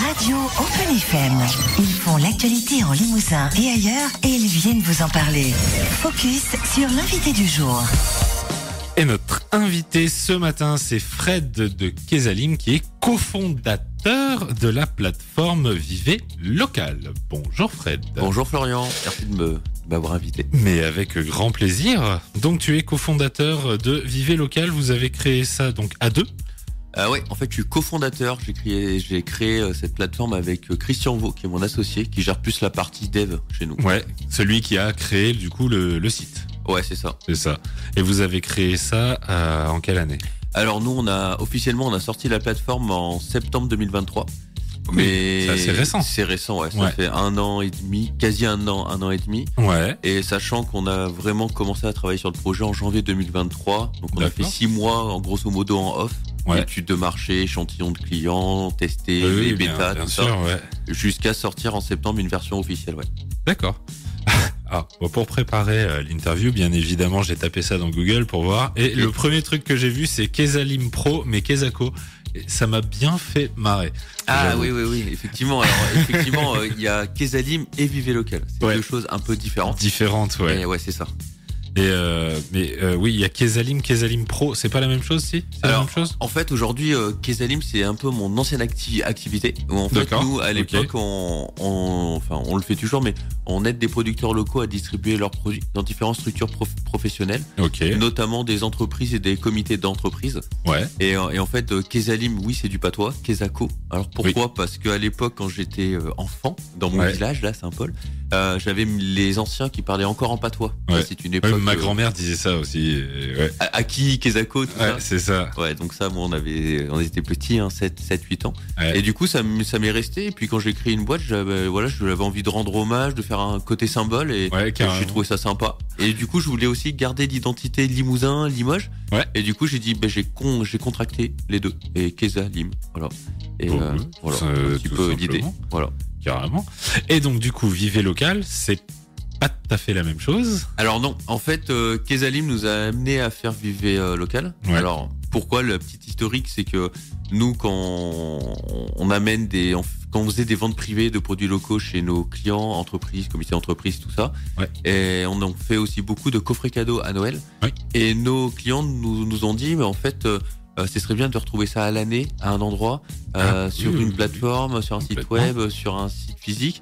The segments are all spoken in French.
Radio Open FM. Ils font l'actualité en Limousin et ailleurs et ils viennent vous en parler. Focus sur l'invité du jour. Et notre invité ce matin, c'est Fred de Kesalim, qui est cofondateur de la plateforme Vivez Local. Bonjour Fred. Bonjour Florian, merci de m'avoir invité. Mais avec grand plaisir. Donc tu es cofondateur de Vivez Local, vous avez créé ça donc à deux. Oui, en fait je suis cofondateur, j'ai créé cette plateforme avec Christian Vaux, qui est mon associé, qui gère plus la partie dev chez nous. Ouais, celui qui a créé du coup le site. Ouais, c'est ça. C'est ça. Et vous avez créé ça en quelle année ? Alors nous, on a sorti la plateforme en septembre 2023. Oui, mais c'est assez récent. C'est récent, ouais. Ça Ouais. fait 1 an et demi, quasi un an et demi. Ouais. Et sachant qu'on a vraiment commencé à travailler sur le projet en janvier 2023, donc on a fait D'accord. 6 mois en grosso modo en off, Ouais. études de marché, échantillons de clients, tester les bêtas, bien tout sûr, ça, ouais. jusqu'à sortir en septembre une version officielle, ouais. D'accord. Ah, bon, pour préparer l'interview, bien évidemment, j'ai tapé ça dans Google pour voir. Et le premier truc que j'ai vu, c'est Kesalim Pro, mais Kesako. Et ça m'a bien fait marrer. Ah J'avoue. oui, effectivement. Alors effectivement, il y a Kesalim et Vivez Local. C'est Ouais. deux choses un peu différentes. Différente, ouais. Et ouais, c'est ça. Et oui, il y a Kesalim Pro. C'est pas la même chose, si ? C'est la Alors, même chose ? En fait, aujourd'hui, Kesalim, c'est un peu mon ancienne activité. Où en fait, D'accord. nous, à l'époque, Ok. on le fait toujours, mais on aide des producteurs locaux à distribuer leurs produits dans différentes structures professionnelles, Ok. notamment des entreprises et des comités d'entreprise. Ouais. Et en fait, Kesalim, oui, c'est du patois. Kesako. Alors pourquoi ? Parce qu'à l'époque, quand j'étais enfant, dans mon Ouais. village, là, Saint-Paul, j'avais les anciens qui parlaient encore en patois. Ouais. C'est une Ouais, époque. ma grand-mère disait ça aussi. Ouais. Aki, Kesako, tout Ouais, ça. c'est ça. Ouais, donc ça, moi, on était petits, 7-8 ans. Ouais. Et du coup, ça m'est resté. Et puis quand j'ai créé une boîte, je l'avais envie de rendre hommage, de faire un côté symbole. Et Ouais, carrément. j'ai trouvé ça sympa. Et du coup, je voulais aussi garder l'identité Limousin, Limoges. Ouais. Et du coup, j'ai dit, j'ai contracté les deux. Et Kesalim, voilà. Et Bon, voilà, ça, un petit tout peu l'idée. simplement. Voilà. Carrément. Et donc, du coup, Vivez Local, c'est pas tout à fait la même chose. Alors non, en fait, Kesalim nous a amené à faire Vivez Local. Ouais. Alors pourquoi ? Le petit historique, c'est que nous, quand on amène quand on faisait des ventes privées de produits locaux chez nos clients, entreprises, comités d'entreprise, tout ça, Ouais. et on en fait aussi beaucoup de coffrets cadeaux à Noël. Ouais. Et nos clients nous ont dit, mais en fait, ce serait bien de retrouver ça à l'année, à un endroit, sur oui, une oui, plateforme, sur un site complètement. web, sur un site physique.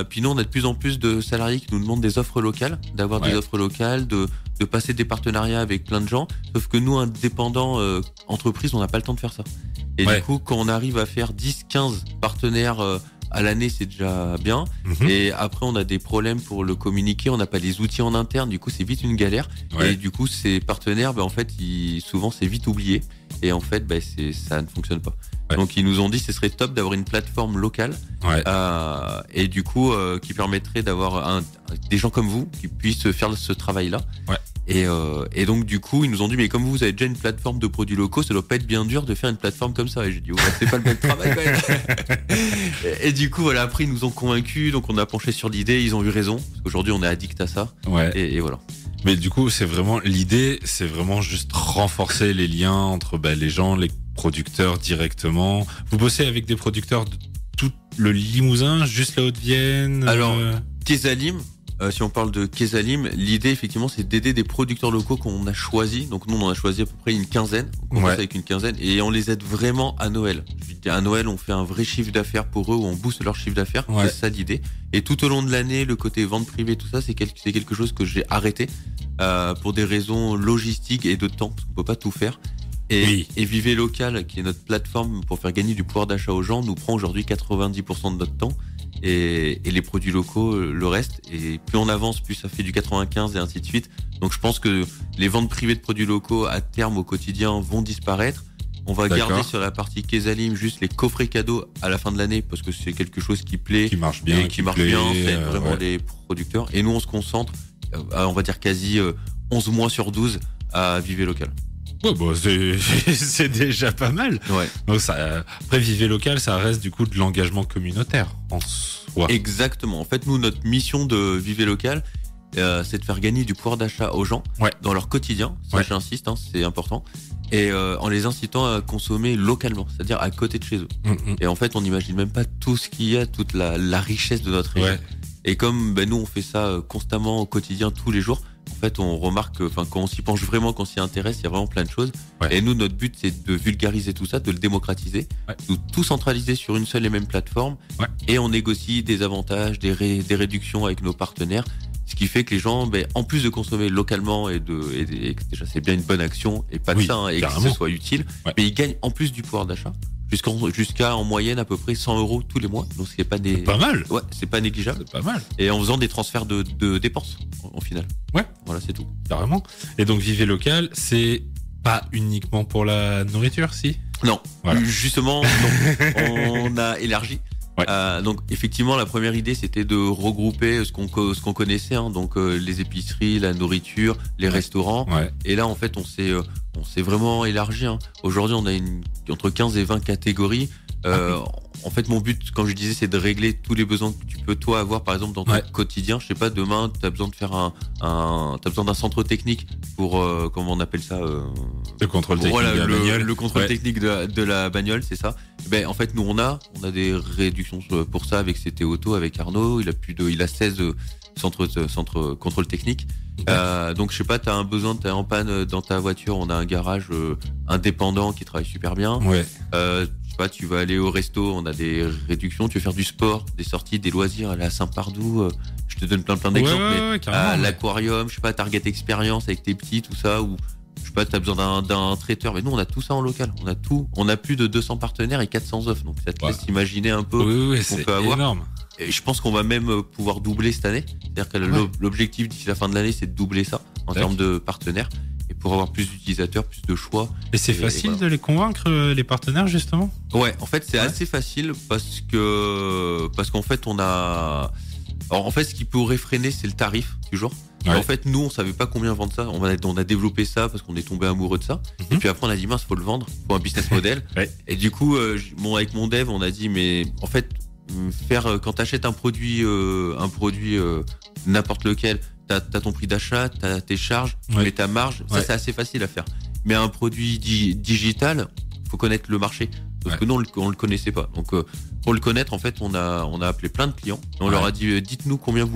Puis nous, on a de plus en plus de salariés qui nous demandent des offres locales, d'avoir Ouais. des offres locales, de passer des partenariats avec plein de gens. Sauf que nous, indépendants, entreprises, on n'a pas le temps de faire ça. Et Ouais. du coup, quand on arrive à faire 10-15 partenaires à l'année, c'est déjà bien. Mhm. Et après, on a des problèmes pour le communiquer. On n'a pas les outils en interne. Du coup, c'est vite une galère. Ouais. Et du coup, ces partenaires, en fait, souvent, c'est vite oublié. Et en fait, ça ne fonctionne pas. Ouais. Donc, ils nous ont dit, ce serait top d'avoir une plateforme locale. Ouais. Et du coup, qui permettrait d'avoir des gens comme vous qui puissent faire ce travail-là. Ouais. Et donc, du coup, ils nous ont dit, mais comme vous avez déjà une plateforme de produits locaux, ça doit pas être bien dur de faire une plateforme comme ça. Et j'ai dit, ouais, c'est pas le même travail quand même. et du coup, voilà, après, ils nous ont convaincus. Donc, on a penché sur l'idée. Ils ont eu raison. Parce qu'aujourd'hui, on est addict à ça. Ouais. Et voilà. Mais du coup, l'idée, c'est vraiment juste renforcer les liens entre les gens, les producteurs directement. Vous bossez avec des producteurs de tout le Limousin, juste la Haute-Vienne. Alors, Kesalim, si on parle de Kesalim, l'idée effectivement c'est d'aider des producteurs locaux qu'on a choisis. Donc nous on en a choisi à peu près une quinzaine. On commence Ouais. avec une quinzaine et on les aide vraiment à Noël. À Noël on fait un vrai chiffre d'affaires pour eux, où on booste leur chiffre d'affaires. Ouais. C'est ça l'idée. Et tout au long de l'année, le côté vente privée, tout ça, c'est quelque chose que j'ai arrêté pour des raisons logistiques et de temps, parce qu'on peut pas tout faire. Oui. Et Vivez Local, qui est notre plateforme pour faire gagner du pouvoir d'achat aux gens, nous prend aujourd'hui 90% de notre temps. Et les produits locaux, le reste. Et plus on avance, plus ça fait du 95 et ainsi de suite. Donc je pense que les ventes privées de produits locaux à terme au quotidien vont disparaître. On va D'accord. garder sur la partie Kesalim juste les coffrets cadeaux à la fin de l'année parce que c'est quelque chose qui plaît qui marche bien, et qui marche plaît, bien, c'est vraiment ouais. les producteurs. Et nous on se concentre, on va dire quasi 11 mois sur 12 à Vivez Local. Ouais, c'est déjà pas mal. Ouais. Donc après, Vivez Local, ça reste du coup de l'engagement communautaire en soi. Exactement. En fait, nous, notre mission de Vivez Local, c'est de faire gagner du pouvoir d'achat aux gens dans leur quotidien. Ça, j'insiste, c'est important. Et en les incitant à consommer localement, c'est-à-dire à côté de chez eux. Et en fait, on n'imagine même pas tout ce qu'il y a, toute la richesse de notre région. Et comme nous, on fait ça constamment au quotidien, tous les jours, en fait, on remarque que quand on s'y penche vraiment, qu'on s'y intéresse, il y a vraiment plein de choses. Et nous, notre but, c'est de vulgariser tout ça, de le démocratiser, de tout centraliser sur une seule et même plateforme. Et on négocie des avantages, des réductions avec nos partenaires. Ce qui fait que les gens, en plus de consommer localement et déjà c'est bien une bonne action et pas de ça, et que ce soit utile, mais ils gagnent en plus du pouvoir d'achat jusqu'à en moyenne à peu près 100 € tous les mois. Donc c'est pas pas mal. Ouais, c'est pas négligeable. C'est pas mal. Et en faisant des transferts de dépenses en final. Ouais. Voilà, c'est tout. Carrément. Et donc Vivez Local, c'est pas uniquement pour la nourriture, si? Non. Voilà. Justement, on a élargi. Donc effectivement, la première idée, c'était de regrouper ce qu'on connaissait, donc les épiceries, la nourriture, les restaurants. Et là, en fait, on s'est vraiment élargi. Aujourd'hui, on a entre 15 et 20 catégories. En fait, mon but, comme je disais, c'est de régler tous les besoins que tu peux toi avoir, par exemple, dans ton quotidien. Je sais pas, demain, t'as besoin de faire t'as besoin d'un centre technique pour comment on appelle ça le contrôle technique de la bagnole. Le contrôle technique de la bagnole, c'est ça. En fait, nous, on a des réductions pour ça avec CT Auto, avec Arnaud. Il a 16 centres contrôle technique. Donc je sais pas, t'as un besoin, t'es en panne dans ta voiture, on a un garage indépendant qui travaille super bien. Tu vas aller au resto, on a des réductions. Tu veux faire du sport, des sorties, des loisirs, aller à Saint-Pardoux, je te donne plein d'exemples. L'aquarium, je sais pas, Target Experience avec tes petits, tout ça, ou je sais pas, t'as besoin d'un traiteur. Mais nous, on a tout ça en local. On a tout. On a plus de 200 partenaires et 400 offres. Donc ça te laisse imaginer un peu ce qu'on peut avoir. Énorme. Et je pense qu'on va même pouvoir doubler cette année. C'est-à-dire que l'objectif d'ici la fin de l'année, c'est de doubler ça en termes de partenaires. Et pour avoir plus d'utilisateurs, plus de choix. Et c'est facile de les convaincre, les partenaires, justement? Ouais, en fait, c'est assez facile parce qu'en fait, on a... Alors, en fait, ce qui pourrait freiner, c'est le tarif, toujours. En fait, nous, on savait pas combien vendre ça. On a développé ça parce qu'on est tombé amoureux de ça. Et puis après, on a dit, mince, faut le vendre. Faut un business model. Et du coup, avec mon dev, on a dit, mais en fait, quand t'achètes un produit n'importe lequel, t'as ton prix d'achat, t'as tes charges, tu mets ta marge. Ça, c'est assez facile à faire. Mais un produit digital, faut connaître le marché. Parce que nous, on le connaissait pas. Donc, pour le connaître, en fait, on a appelé plein de clients. Et on leur a dit, dites-nous combien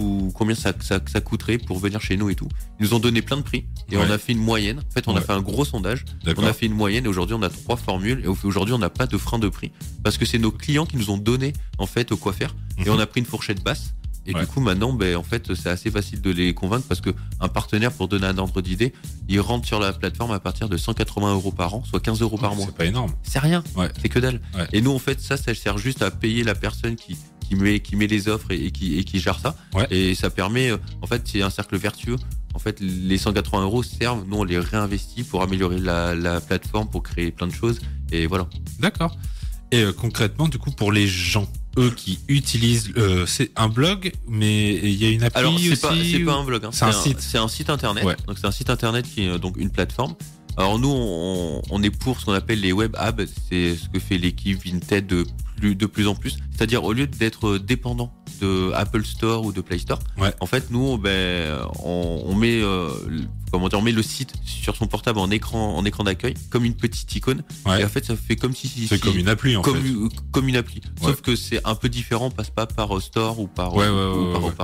ça coûterait pour venir chez nous et tout. Ils nous ont donné plein de prix. Et on a fait une moyenne. En fait, on a fait un gros sondage. On a fait une moyenne. Et aujourd'hui, on a 3 formules. Et aujourd'hui, on n'a pas de frein de prix. Parce que c'est nos clients qui nous ont donné, en fait, quoi faire. Et on a pris une fourchette basse. Et du coup, maintenant, en fait, c'est assez facile de les convaincre parce que un partenaire, pour donner un ordre d'idée, il rentre sur la plateforme à partir de 180 € par an, soit 15 € par mois. C'est pas énorme. C'est rien. C'est que dalle. Et nous, en fait, ça sert juste à payer la personne qui met les offres et qui gère ça. Et ça permet, en fait, c'est un cercle vertueux. En fait, les 180 € servent, nous, on les réinvestit pour améliorer la plateforme, pour créer plein de choses. Et voilà. D'accord. Et concrètement, du coup, pour les gens, eux qui utilisent, c'est un blog, mais il y a une appli. Alors c'est aussi, pas un blog, c'est un site. C'est un site internet. Donc c'est un site internet qui est donc une plateforme. Alors nous, on est pour ce qu'on appelle les web apps. C'est ce que fait l'équipe Vinted de plus en plus. C'est-à-dire, au lieu d'être dépendant de Apple Store ou de Play Store, en fait, nous, on met on met le site sur son portable en écran d'accueil, comme une petite icône. Et en fait, ça fait comme si c'est comme une appli, comme une appli. Sauf que c'est un peu différent, on passe pas par Store ou par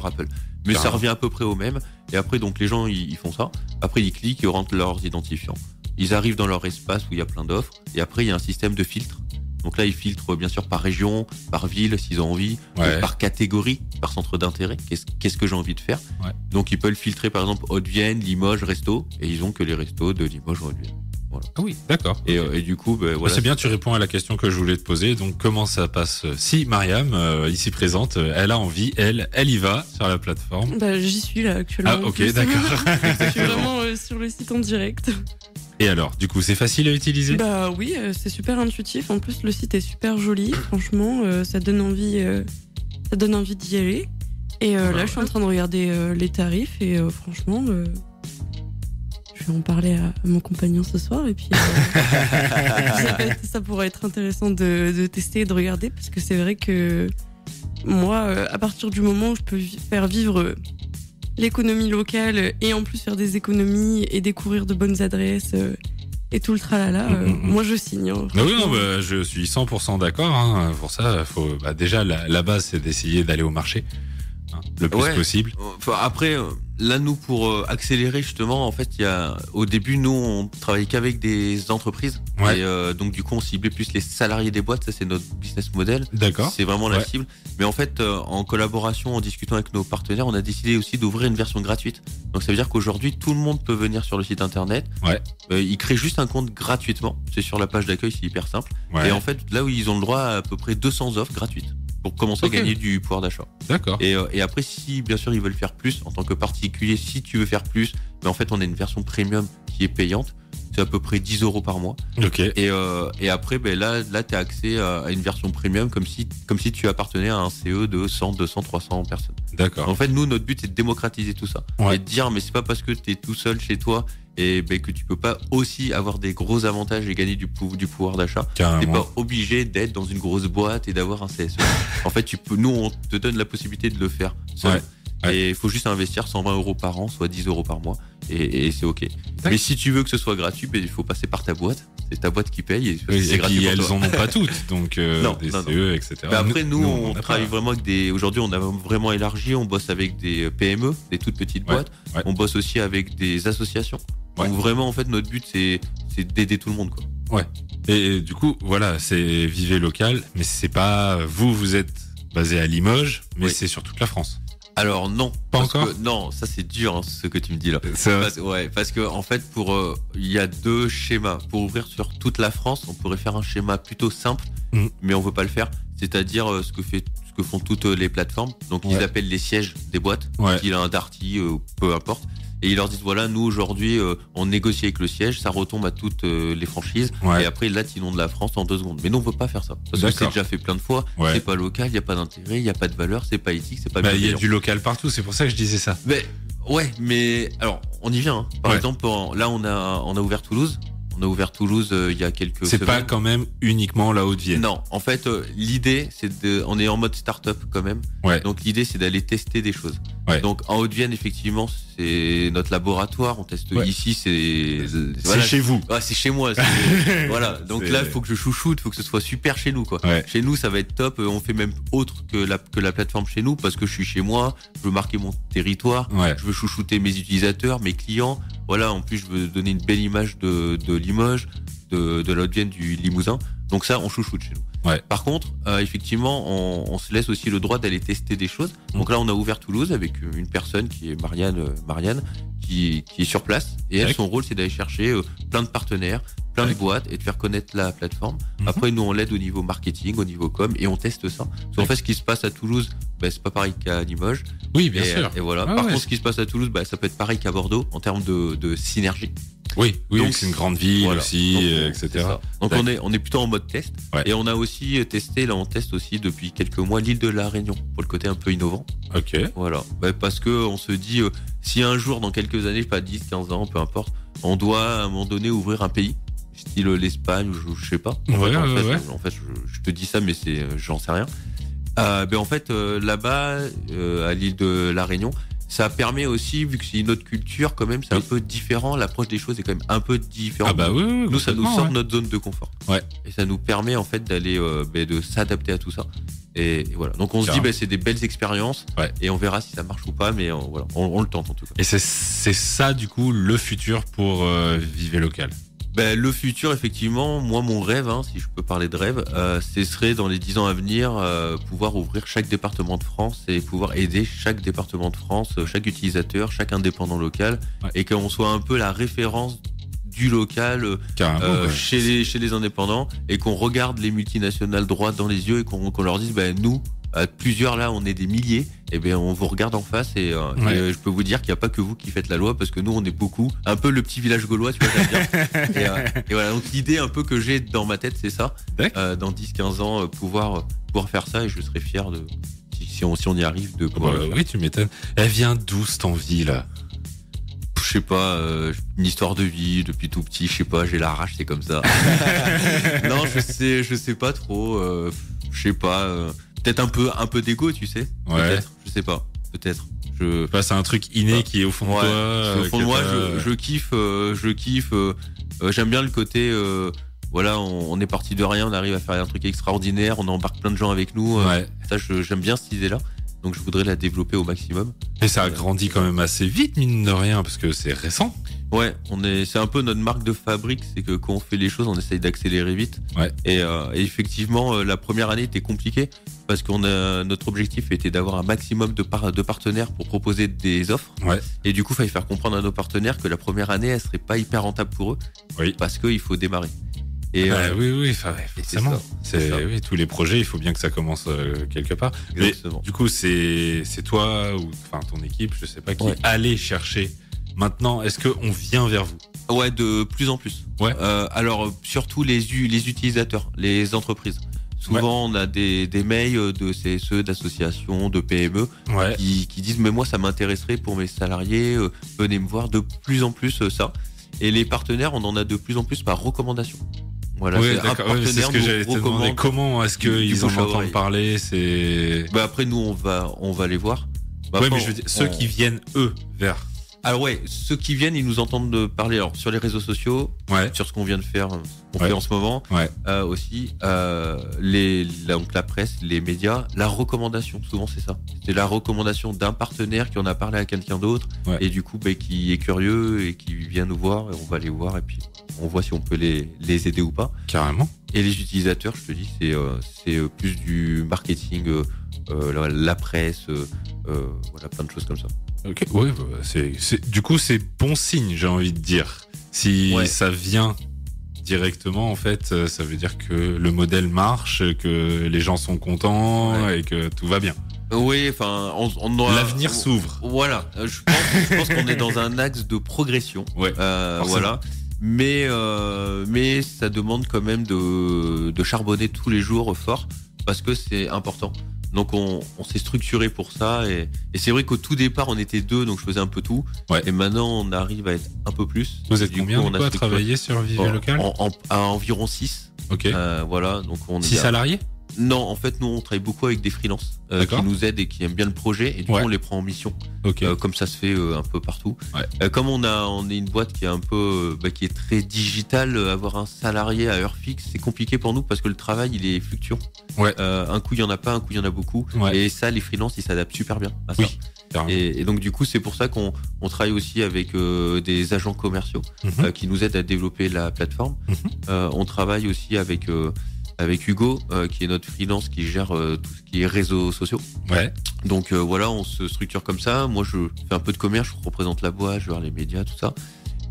Apple. Mais ça revient à peu près au même. Et après, donc les gens, ils font ça. Après, ils cliquent, ils rentrent leurs identifiants. Ils arrivent dans leur espace où il y a plein d'offres. Et après, il y a un système de filtre. Donc là, ils filtrent bien sûr par région, par ville, s'ils ont envie, par catégorie, par centre d'intérêt. Qu'est-ce que j'ai envie de faire? Donc ils peuvent filtrer par exemple Haute-Vienne, Limoges, Resto, et ils ont que les restos de Limoges ou Haute-Vienne. Voilà. Ah oui, d'accord. Et du coup, voilà. C'est bien, tu réponds à la question que je voulais te poser. Donc comment ça passe? Si Mariam, ici présente, elle a envie, elle y va sur la plateforme. J'y suis là actuellement. Ah ok, d'accord. Je suis vraiment sur le site en direct. Et alors, du coup, c'est facile à utiliser? Oui, c'est super intuitif. En plus, le site est super joli. Franchement, ça donne envie d'y aller. Et là, je suis en train de regarder les tarifs et franchement, je vais en parler à mon compagnon ce soir. Et puis, ça pourrait être intéressant de tester et de regarder parce que c'est vrai que moi, à partir du moment où je peux faire vivre l'économie locale et en plus faire des économies et découvrir de bonnes adresses et tout le tralala, moi je signe. Hein, oui, non, je suis 100% d'accord. Hein. Pour ça, faut déjà la base, c'est d'essayer d'aller au marché le plus possible. Enfin, après, là, nous, pour accélérer justement, en fait, au début, nous, on travaillait qu'avec des entreprises. Ouais. Et donc, du coup, on ciblait plus les salariés des boîtes. Ça, c'est notre business model. D'accord. C'est vraiment la cible. Mais en fait, en collaboration, en discutant avec nos partenaires, on a décidé aussi d'ouvrir une version gratuite. Donc, ça veut dire qu'aujourd'hui, tout le monde peut venir sur le site internet. Ouais. Il crée juste un compte gratuitement. C'est sur la page d'accueil, c'est hyper simple. Ouais. Et en fait, là où ils ont le droit à peu près 200 offres gratuites pour commencer à gagner du pouvoir d'achat. D'accord. Et après, si bien sûr ils veulent faire plus, en tant que particulier, si tu veux faire plus, mais en fait on a une version premium qui est payante, c'est à peu près 10 € par mois. Ok. Et après, là tu as accès à une version premium comme si tu appartenais à un CE de 100, 200, 300 personnes. D'accord. En fait, nous, notre but c'est de démocratiser tout ça. Ouais. Et de dire, mais c'est pas parce que tu es tout seul chez toi et que tu peux pas aussi avoir des gros avantages et gagner du pouvoir d'achat. Carrément. T'es pas obligé d'être dans une grosse boîte et d'avoir un CSE. En fait, nous, on te donne la possibilité de le faire seul. Ouais. Ouais. Et il faut juste investir 120 € par an, soit 10 € par mois. Et c'est OK. Mais si tu veux que ce soit gratuit, il faut passer par ta boîte. C'est ta boîte qui paye. Et c'est gratuit puis pour elles toi. en ont pas toutes, donc Non, des non, CE, etc. Mais après, nous, on a travaille pas. vraiment avec aujourd'hui, on a vraiment élargi. On bosse avec des PME, des toutes petites boîtes. Ouais. On bosse aussi avec des associations. Ouais. Donc vraiment, en fait, notre but, c'est d'aider tout le monde, quoi. Ouais. Et du coup, voilà, c'est Vivez Local, mais c'est pas vous êtes basé à Limoges, mais Oui. c'est sur toute la France. Alors non, Pas parce encore que, non, ça c'est dur ce que tu me dis là. C'est vrai. Parce que en fait il y a deux schémas pour ouvrir sur toute la France. On pourrait faire un schéma plutôt simple, mais on veut pas le faire. C'est-à-dire ce que font toutes les plateformes. Donc ils appellent les sièges des boîtes, qu'il a un Darty, peu importe. Et ils leur disent voilà, nous aujourd'hui on négocie avec le siège, ça retombe à toutes les franchises, et après là ils inondent la France en 2 secondes. Mais nous on veut pas faire ça parce que c'est déjà fait plein de fois. C'est pas local, il y a pas d'intérêt, il y a pas de valeur, c'est pas éthique, c'est pas bien. Il y a du local partout, c'est pour ça que je disais ça. Mais alors on y vient. Hein. Par exemple, là on a ouvert Toulouse. On a ouvert Toulouse il y a quelques semaines. C'est pas quand même uniquement la Haute-Vienne. Non, en fait, l'idée, c'est on est en mode start-up quand même. Ouais. Donc l'idée, c'est d'aller tester des choses. Ouais. Donc en Haute-Vienne, effectivement, c'est notre laboratoire. On teste ici, c'est chez vous. Ouais, c'est chez moi. Voilà. Donc là, il faut que je chouchoute, il faut que ce soit super chez nous, quoi. Ouais. Chez nous, ça va être top. On fait même autre que la plateforme chez nous parce que je suis chez moi. Je veux marquer mon territoire. Ouais. Je veux chouchouter mes utilisateurs, mes clients. Voilà. En plus, je veux donner une belle image de Limoges, de la Haute-Vienne, du Limousin. Donc ça, on chouchoute chez nous. Ouais. Par contre, effectivement, on se laisse aussi le droit d'aller tester des choses. Donc là, on a ouvert Toulouse avec une personne qui est Marianne, qui est sur place. Et elle, son rôle, c'est d'aller chercher plein de partenaires, plein de boîtes et de faire connaître la plateforme. Après, nous, on l'aide au niveau marketing, au niveau com, et on teste ça. Parce qu'en fait, ce qui se passe à Toulouse, c'est pas pareil qu'à Limoges. Oui, bien sûr. Et voilà. Par contre, ce qui se passe à Toulouse, ça peut être pareil qu'à Bordeaux en termes de synergie. Oui, donc c'est une grande ville aussi, etc. Donc on est plutôt en mode test. Et on a aussi testé, là on teste aussi depuis quelques mois l'île de la Réunion pour le côté un peu innovant. Ok. Voilà. Parce que on se dit, si un jour, dans quelques années, je sais pas, 10, 15 ans, peu importe, on doit à un moment donné ouvrir un pays, style l'Espagne, je sais pas. En fait, je te dis ça, mais j'en sais rien. En fait, là-bas, à l'île de la Réunion, ça permet aussi, vu que c'est une autre culture, quand même, c'est un peu différent. L'approche des choses est quand même un peu différente. Nous, ça nous sort de notre zone de confort. Ouais. Et ça nous permet, en fait, d'aller, de s'adapter à tout ça. Et voilà. Donc, on se dit, c'est des belles expériences. Ouais. Et on verra si ça marche ou pas, mais voilà, on le tente en tout cas. Et c'est ça, du coup, le futur pour Vivez Local. Le futur, effectivement, moi, mon rêve, si je peux parler de rêve, ce serait dans les 10 ans à venir, pouvoir ouvrir chaque département de France et pouvoir aider chaque département de France, chaque utilisateur, chaque indépendant local, et qu'on soit un peu la référence du local chez les indépendants, et qu'on regarde les multinationales droit dans les yeux et qu'on leur dise, nous, à plusieurs là, on est des milliers, et on vous regarde en face et je peux vous dire qu'il n'y a pas que vous qui faites la loi, parce que nous on est beaucoup, un peu le petit village gaulois, tu vois, et voilà, donc l'idée un peu que j'ai dans ma tête, c'est ça, dans 10-15 ans, pouvoir faire ça, et je serais fier de si on y arrive de pouvoir le faire. Oui, tu m'étonnes. Elle vient d'où cette envie là? Je sais pas, une histoire de vie depuis tout petit, je sais pas, j'ai la rage, c'est comme ça. Non, je sais pas trop, je sais pas, peut-être un peu d'égo, tu sais. Peut-être, je sais pas, peut-être. C'est un truc inné qui est au fond de toi. Au fond de moi, je kiffe. J'aime bien le côté. Voilà, on est parti de rien, on arrive à faire un truc extraordinaire, on embarque plein de gens avec nous. Ça, j'aime bien cette idée-là. Donc, je voudrais la développer au maximum. Et ça a grandi quand même assez vite, mine de rien, parce que c'est récent. Ouais, c'est un peu notre marque de fabrique, c'est que quand on fait les choses, on essaye d'accélérer vite. Ouais. Et effectivement, la première année était compliquée parce notre objectif était d'avoir un maximum de partenaires pour proposer des offres. Ouais. Et du coup, il fallait faire comprendre à nos partenaires que la première année, elle serait pas hyper rentable pour eux. Oui. Parce qu'il faut démarrer. Oui, forcément. Oui, tous les projets, il faut bien que ça commence quelque part. Exactement. Mais, du coup, c'est toi ou ton équipe, je sais pas qui allait chercher. Maintenant, est-ce qu'on vient vers vous? Ouais, de plus en plus. Ouais. Alors surtout les utilisateurs, les entreprises. Souvent, on a des mails de CSE, d'associations, de PME qui disent mais moi ça m'intéresserait pour mes salariés. Venez me voir de plus en plus ça. Et les partenaires, on en a de plus en plus par recommandation. Voilà, c'est ce que j'allais te demander. Comment est-ce qu'ils en entendent parler? Après, nous, on va les voir. Mais je veux dire, ceux qui viennent, eux, vers... Alors ceux qui viennent, ils nous entendent parler sur les réseaux sociaux, sur ce qu'on vient de faire, fait en ce moment, aussi, donc la presse, les médias, la recommandation, souvent c'est ça. C'est la recommandation d'un partenaire qui en a parlé à quelqu'un d'autre, et du coup qui est curieux et qui vient nous voir, et on va les voir, et puis on voit si on peut les aider ou pas. Carrément. Et les utilisateurs, je te dis, c'est plus du marketing, la presse, voilà, plein de choses comme ça. Ok, du coup c'est bon signe, j'ai envie de dire. Si ça vient directement, en fait, ça veut dire que le modèle marche, que les gens sont contents et que tout va bien. Oui, l'avenir s'ouvre. Voilà, je pense qu'on est dans un axe de progression. Voilà. Mais ça demande quand même de charbonner tous les jours fort parce que c'est important. Donc on s'est structuré pour ça et c'est vrai qu'au tout départ on était 2, donc je faisais un peu tout. Et maintenant on arrive à être un peu plus. Vous êtes combien à travailler sur Vivez Local? À environ 6. Ok. Voilà, donc on 6 salariés? Non, en fait nous on travaille beaucoup avec des freelances qui nous aident et qui aiment bien le projet et du coup on les prend en mission. Comme ça se fait un peu partout. Comme on est une boîte qui est un peu qui est très digitale, avoir un salarié à heure fixe c'est compliqué pour nous parce que le travail il est fluctuant. Un coup il y en a pas, un coup il y en a beaucoup. Et ça les freelances ils s'adaptent super bien à ça. Et donc du coup c'est pour ça qu'on travaille aussi avec des agents commerciaux qui nous aident à développer la plateforme. On travaille aussi avec Hugo, qui est notre freelance qui gère tout ce qui est réseaux sociaux. Donc voilà, on se structure comme ça. Moi, je fais un peu de commerce, je représente la boîte, je gère les médias, tout ça.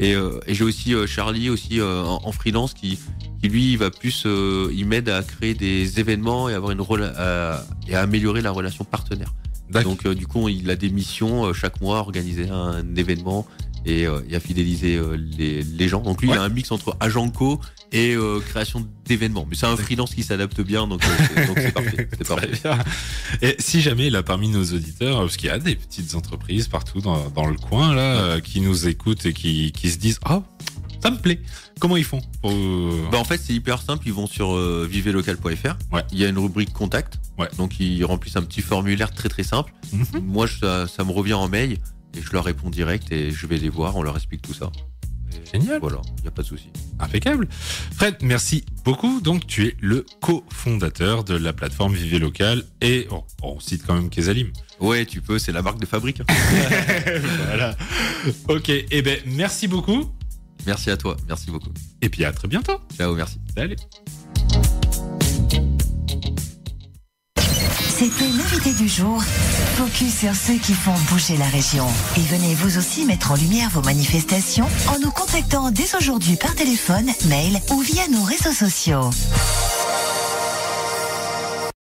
Et j'ai aussi Charlie aussi en freelance qui lui va plus, il m'aide à créer des événements et avoir et à améliorer la relation partenaire. Donc du coup, il a des missions chaque mois, organiser un événement et à fidéliser les gens. Donc lui, il y a un mix entre agent co et création d'événements. Mais c'est un freelance qui s'adapte bien, donc c'est parfait. C'est parfait. Bien. Et si jamais, là, parmi nos auditeurs, parce qu'il y a des petites entreprises partout dans le coin, là, qui nous écoutent et qui se disent, ça me plaît. Comment ils font En fait, c'est hyper simple. Ils vont sur vivelocal.fr. Il y a une rubrique contact. Donc, ils remplissent un petit formulaire très très simple. Moi, ça me revient en mail et je leur réponds direct et je vais les voir. On leur explique tout ça. Génial. Voilà, il n'y a pas de souci. Impeccable. Fred, merci beaucoup. Donc, tu es le cofondateur de la plateforme Vivez Local et on cite quand même Kesalim. Ouais, tu peux, c'est la marque de fabrique. Voilà. Ok, merci beaucoup. Merci à toi, merci beaucoup. Et puis à très bientôt. Ciao, merci. Salut. C'était l'invité du jour. Focus sur ceux qui font bouger la région. Et venez vous aussi mettre en lumière vos manifestations en nous contactant dès aujourd'hui par téléphone, mail ou via nos réseaux sociaux.